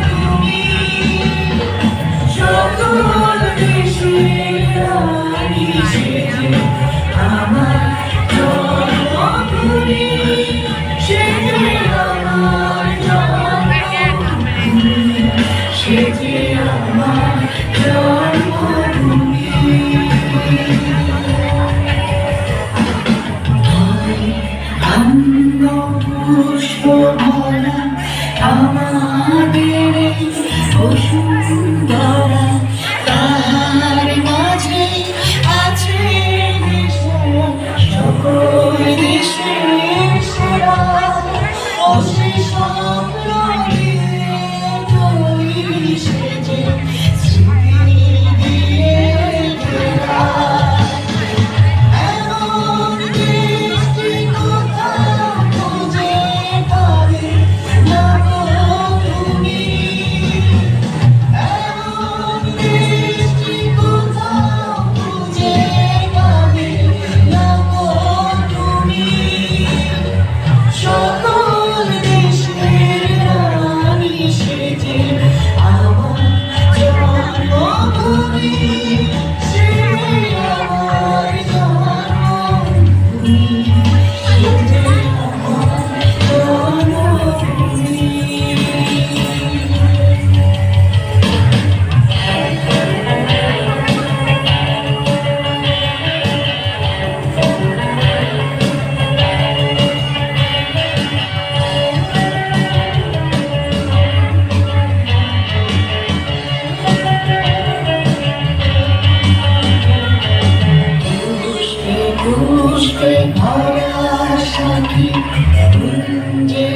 তুমি সকল দেশের রানী সেজে আমার জন্মভূমি সেজে আমার জন্মভূমি সেজে আমার জন্মভূমি পুষ্প ভরা আমাদের বসুন্ধরা তাহার মাঝে আছে সকল দেশের সেরা অশেষ সেজে স্মৃতি দিয়ে ঘেরা পুষ্পে ভরা সাথী কুঞ্জে